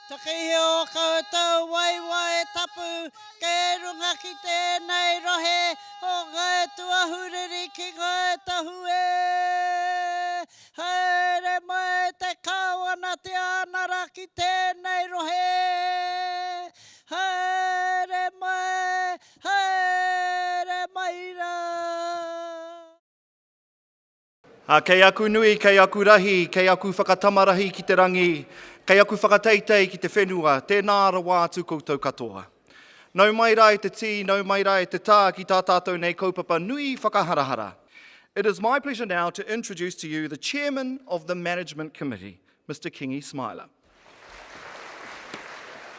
Takihi o koutou waiwai tapu, ke runga ki tēnei rohe, o ngai tuahuriri ki ngai tahue. Haere mai te kawana te anara ki tēnei rohe. Haere maira. Kei aku nui, kei aku rahi, kei aku whakatamarahi ki te rangi, kei aku whakateitei ki te whenua, tēnā rawa atu koutou katoa. Nau mai rai te tī, nau mai rai te tā ki tā tātou nei kaupapa nui whakaharahara. It is my pleasure now to introduce to you the Chairman of the Management Committee, Mr. Kingi Smiler.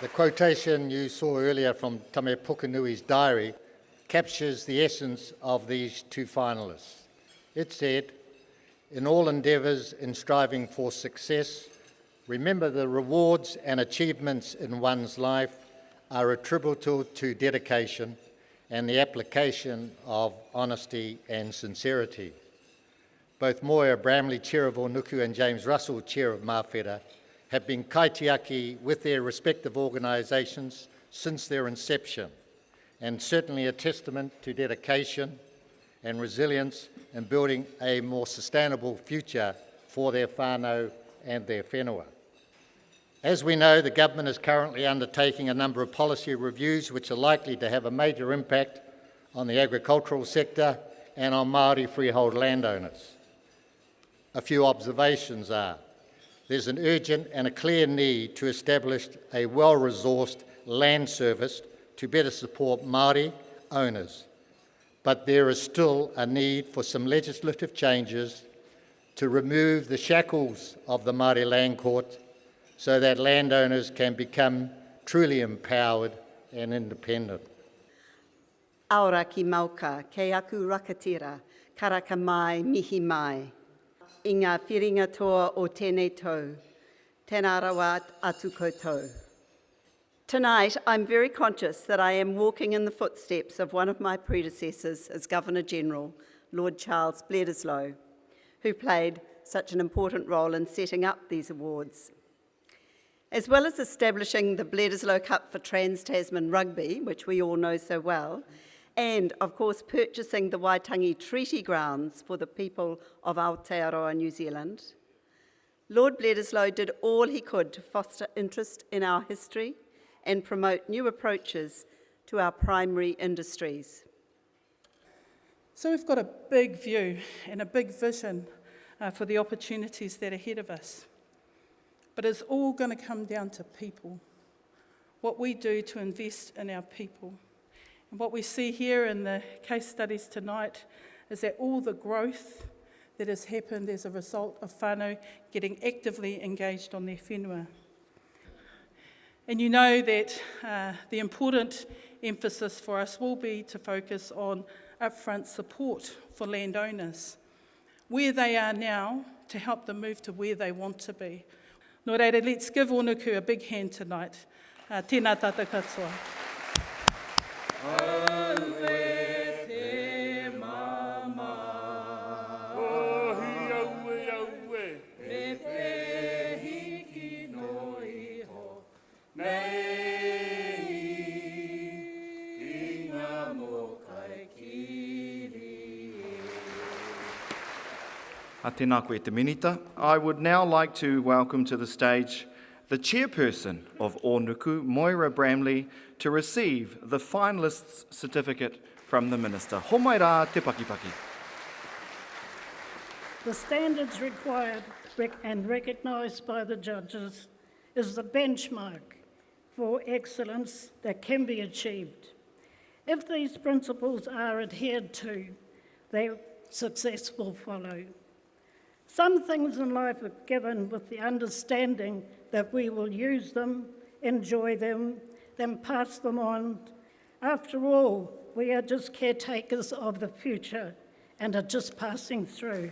The quotation you saw earlier from Tame Pukenui's diary captures the essence of these two finalists. It said, "In all endeavours in striving for success, remember the rewards and achievements in one's life are attributable to dedication and the application of honesty and sincerity." Both Moira Bramley, Chair of Ahuwhenua, and James Russell, Chair of Mawhera, have been kaitiaki with their respective organisations since their inception, and certainly a testament to dedication and resilience in building a more sustainable future for their whānau and their whenua. As we know, the government is currently undertaking a number of policy reviews which are likely to have a major impact on the agricultural sector and on Māori freehold landowners. A few observations are: there's an urgent and a clear need to establish a well-resourced land service to better support Māori owners. But there is still a need for some legislative changes to remove the shackles of the Māori Land Court so that landowners can become truly empowered and independent. Aora ki mauka, kei aku rakatira, karaka mai, mihi mai. I ngā whiringa toa o tēnei tau, tēnā rawa atu koutou. Tonight, I'm very conscious that I am walking in the footsteps of one of my predecessors as Governor-General, Lord Charles Bledisloe, who played such an important role in setting up these awards. As well as establishing the Bledisloe Cup for Trans-Tasman Rugby, which we all know so well, and of course purchasing the Waitangi Treaty grounds for the people of Aotearoa, New Zealand, Lord Bledisloe did all he could to foster interest in our history and promote new approaches to our primary industries. So we've got a big view and a big vision for the opportunities that are ahead of us. But it's all going to come down to people, what we do to invest in our people. And what we see here in the case studies tonight is that all the growth that has happened as a result of whānau getting actively engaged on their whenua. And you know that the important emphasis for us will be to focus on upfront support for landowners, where they are now, to help them move to where they want to be. Nō reira, let's give Ahuwhenua a big hand tonight. Tēnā tātou katoa. Tēnā koe te minita. I would now like to welcome to the stage the chairperson of Ahuwhenua, Moira Bramley, to receive the finalists' certificate from the Minister. Homai rā te pakipaki. The standards required and recognised by the judges is the benchmark for excellence that can be achieved. If these principles are adhered to, their success will follow. Some things in life are given with the understanding that we will use them, enjoy them, then pass them on. After all, we are just caretakers of the future and are just passing through.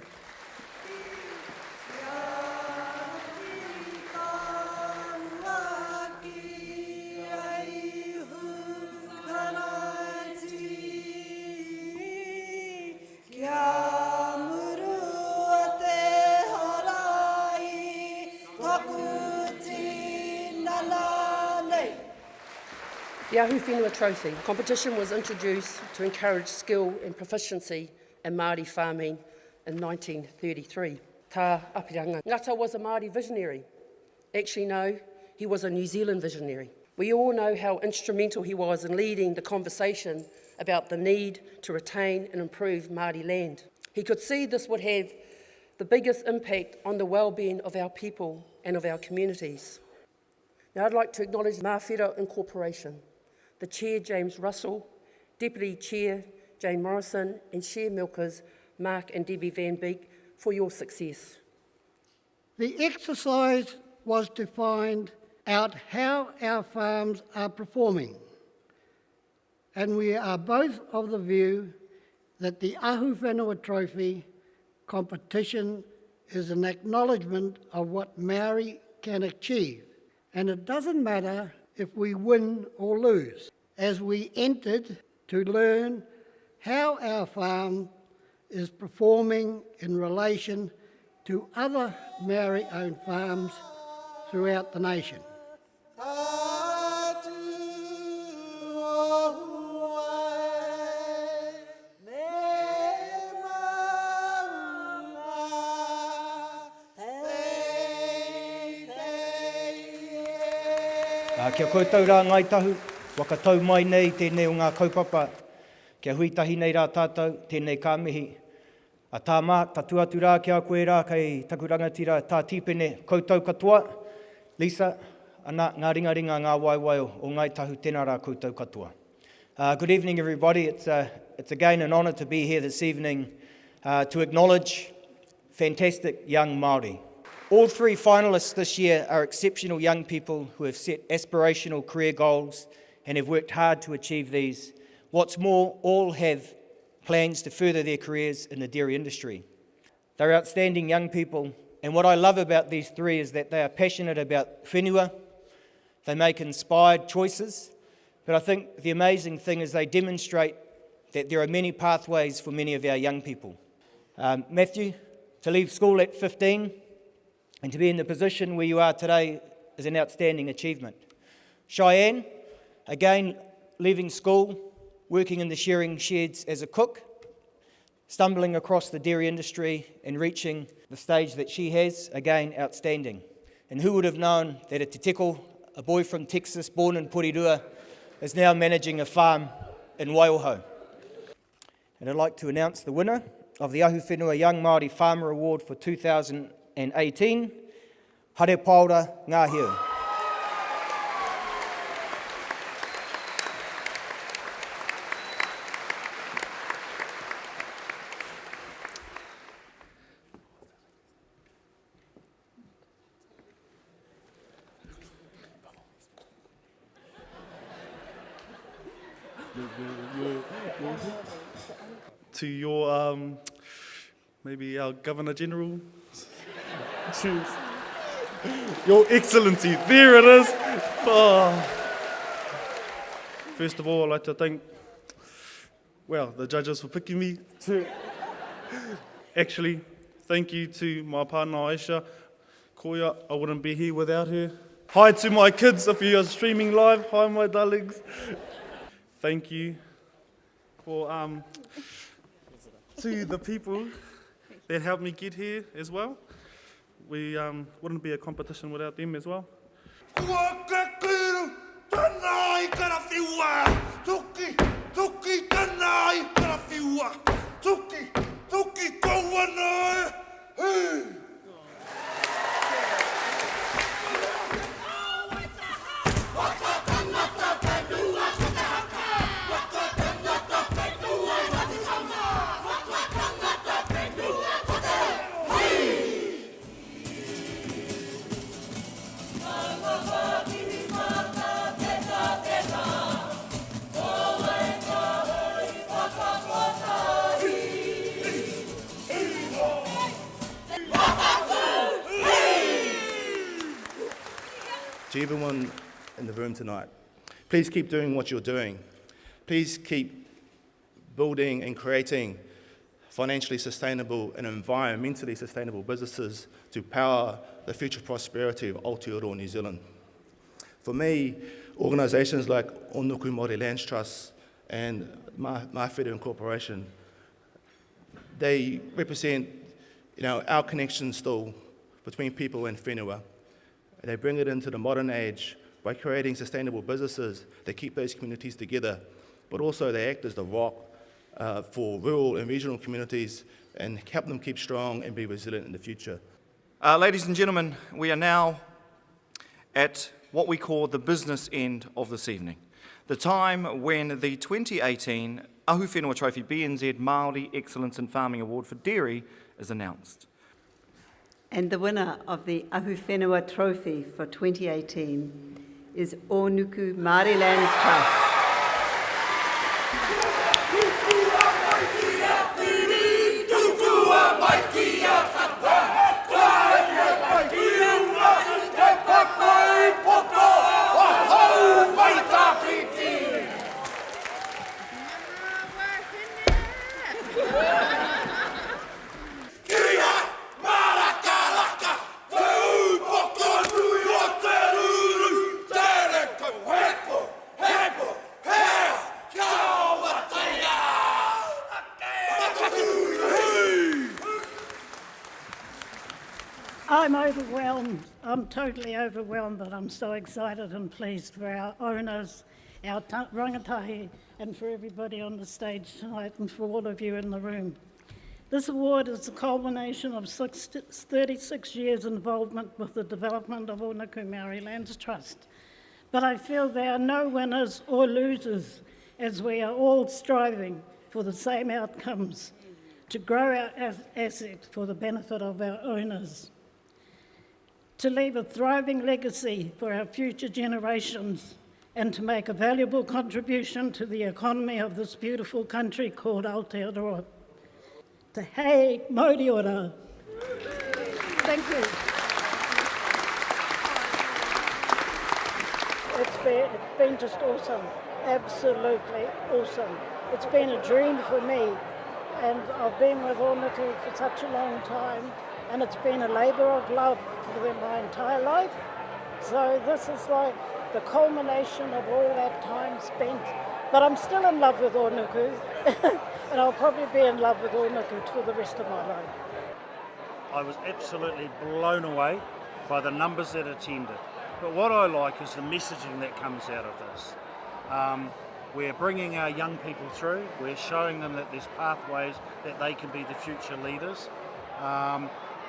La The Ahuwhenua Trophy competition was introduced to encourage skill and proficiency in Māori farming in 1933. Tā Apiranga. Ngata was a Māori visionary. Actually, no, he was a New Zealand visionary. We all know how instrumental he was in leading the conversation about the need to retain and improve Māori land. He could see this would have the biggest impact on the well-being of our people and of our communities. Now I'd like to acknowledge Mawhera Incorporation, the Chair James Russell, Deputy Chair Jane Morrison and Share Milkers Mark and Debbie Van Beek for your success. The exercise was to find out how our farms are performing, and we are both of the view that the Ahuwhenua Trophy competition is an acknowledgement of what Māori can achieve, and it doesn't matter if we win or lose, as we entered to learn how our farm is performing in relation to other Māori-owned farms throughout the nation. Kia koutou rā ngai tahu, wakatau mai nei tēnei o ngā kaupapa, kia huitahi nei rā tātou, tēnei kāmihi. A tā mā, tatu atu rā kia koe rā kei takurangatira tā tīpene koutou katoa. Lisa, ana ngā ringa ngā waiwaio o ngai tahu tēnā rā koutou katoa. Good evening everybody, it's again an honour to be here this evening to acknowledge fantastic young Māori. All three finalists this year are exceptional young people who have set aspirational career goals and have worked hard to achieve these. What's more, all have plans to further their careers in the dairy industry. They're outstanding young people, and what I love about these three is that they are passionate about whenua, they make inspired choices, but I think the amazing thing is they demonstrate that there are many pathways for many of our young people. Matthew, to leave school at 15, and to be in the position where you are today is an outstanding achievement. Cheyenne, again, leaving school, working in the shearing sheds as a cook, stumbling across the dairy industry and reaching the stage that she has, again, outstanding. And who would have known that a Te Teko, a boy from Texas, born in Porirua, is now managing a farm in Waihoho. And I'd like to announce the winner of the Ahuwhenua Young Māori Farmer Award for 2018, Hare Paura Ngāhiu. To your, maybe our Governor General, Your Excellency, there it is. Oh. First of all, I'd like to thank, the judges for picking me. Actually, thank you to my partner Aisha. Koya, I wouldn't be here without her. Hi to my kids if you are streaming live. Hi, my darlings. Thank you for to the people that helped me get here as well. We wouldn't be a competition without them as well. To everyone in the room tonight, please keep doing what you're doing. Please keep building and creating financially sustainable and environmentally sustainable businesses to power the future prosperity of Aotearoa New Zealand. For me, Organisations like Onuku Māori Lands Trust and Mawhiri Incorporation, they represent our connection still between people and whenua. They bring it into the modern age by creating sustainable businesses that keep those communities together, but also they act as the rock for rural and regional communities and help them keep strong and be resilient in the future. Ladies and gentlemen, we are now at what we call the business end of this evening, the time when the 2018 Ahuwhenua Trophy BNZ Māori Excellence in Farming Award for Dairy is announced. And the winner of the Ahuwhenua Trophy for 2018 is Onuku Māori Lands Trust. I'm overwhelmed. I'm totally overwhelmed, but I'm so excited and pleased for our owners, our rangatahi, and for everybody on the stage tonight, and for all of you in the room. This award is the culmination of 36 years' involvement with the development of Onuku Māori Lands Trust. But I feel there are no winners or losers, as we are all striving for the same outcomes, to grow our assets for the benefit of our owners, to leave a thriving legacy for our future generations, and to make a valuable contribution to the economy of this beautiful country called Aotearoa. Te hei mauri ora. Thank you. It's been just awesome, absolutely awesome. It's been a dream for me, and I've been with Onuku for such a long time, and it's been a labour of love for my entire life. So this is like the culmination of all that time spent. But I'm still in love with Onuku, and I'll probably be in love with Onuku for the rest of my life. I was absolutely blown away by the numbers that attended. But what I like is the messaging that comes out of this. We're bringing our young people through, we're showing them that there's pathways that they can be the future leaders.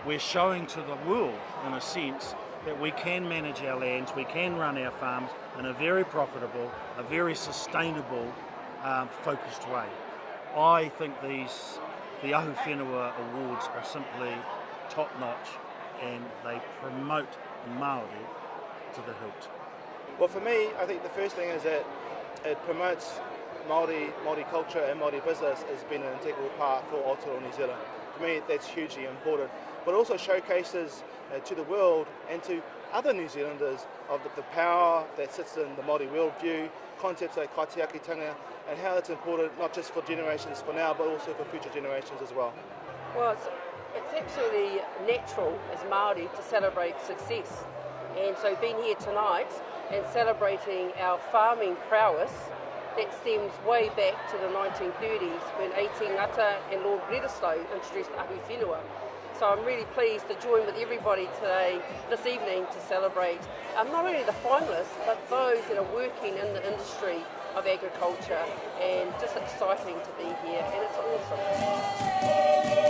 We're showing to the world, in a sense, that we can manage our lands, we can run our farms in a very profitable, a very sustainable, focused way. I think the Ahuwhenua Awards are simply top-notch, and they promote Māori to the hilt. Well, for me, I think the first thing is that it promotes Māori culture and Māori business as being an integral part for Aotearoa New Zealand. For me, that's hugely important. But also showcases to the world and to other New Zealanders of the power that sits in the Māori worldview, concepts like kaitiakitanga, and how it's important not just for generations for now, but also for future generations as well. Well, it's absolutely natural as Māori to celebrate success. And so being here tonight and celebrating our farming prowess, that stems way back to the 1930s when A.T. Ngata and Lord Bledisloe introduced Ahuwhenua. So I'm really pleased to join with everybody today, this evening, to celebrate not only the finalists, but those that are working in the industry of agriculture, and just exciting to be here, and it's awesome.